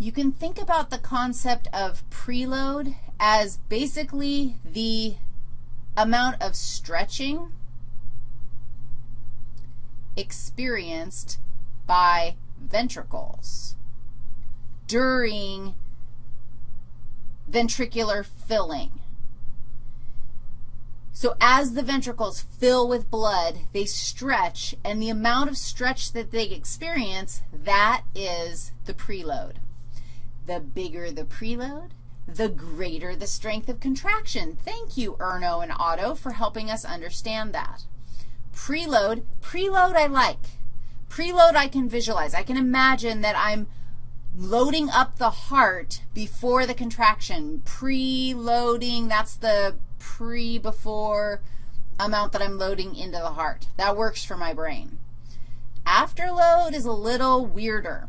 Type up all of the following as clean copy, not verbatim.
You can think about the concept of preload as basically the amount of stretching experienced by ventricles during ventricular filling. So as the ventricles fill with blood, they stretch, and the amount of stretch that they experience, that is the preload. The bigger the preload, the greater the strength of contraction. Thank you, Erno and Otto, for helping us understand that. Preload I like. Preload I can visualize. I can imagine that I'm loading up the heart before the contraction. Preloading, that's the before amount that I'm loading into the heart. That works for my brain. Afterload is a little weirder.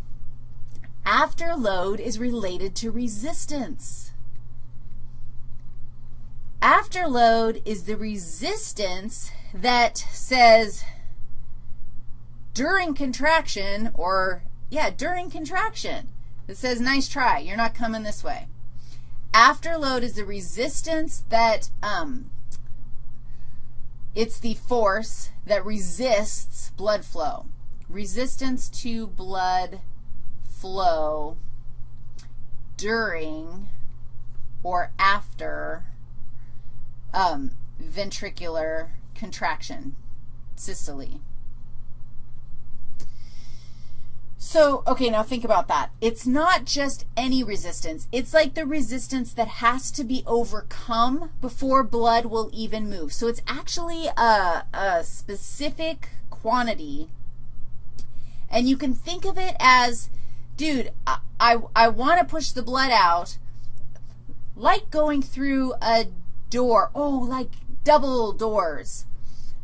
Afterload is related to resistance. Afterload is the resistance that says during contraction, during contraction, it says, nice try, you're not coming this way. Afterload is the resistance that, it's the force that resists blood flow. Resistance to blood flow during or after ventricular contraction, systole. So, okay, now think about that. It's not just any resistance. It's like the resistance that has to be overcome before blood will even move. So it's actually a specific quantity, and you can think of it as, dude, I want to push the blood out like going through a door. Oh, like double doors.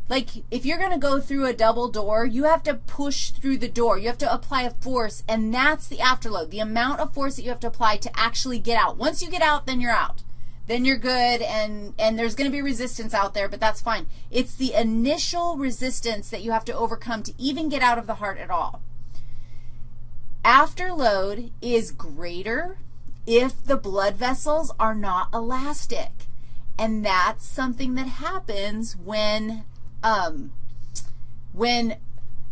Like if you're going to go through a double door, you have to push through the door. You have to apply a force, and that's the afterload, the amount of force that you have to apply to actually get out. Once you get out, then you're out. Then you're good, and there's going to be resistance out there, but that's fine. It's the initial resistance that you have to overcome to even get out of the heart at all. Afterload is greater if the blood vessels are not elastic, and that's something that happens when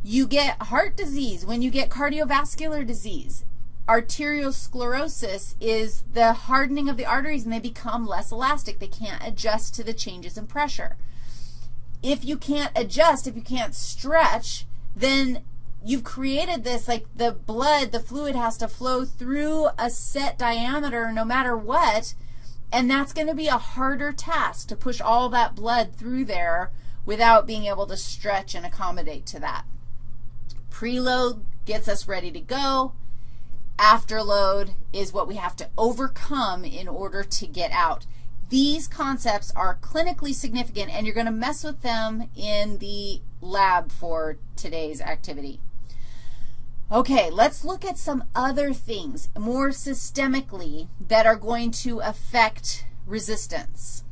you get heart disease, when you get cardiovascular disease. Arteriosclerosis is the hardening of the arteries, and they become less elastic. They can't adjust to the changes in pressure. If you can't adjust, if you can't stretch, then you've created this, like the blood, the fluid has to flow through a set diameter no matter what, and that's going to be a harder task to push all that blood through there without being able to stretch and accommodate to that. Preload gets us ready to go. Afterload is what we have to overcome in order to get out. These concepts are clinically significant, and you're going to mess with them in the lab for today's activity. Okay, let's look at some other things more systemically that are going to affect resistance.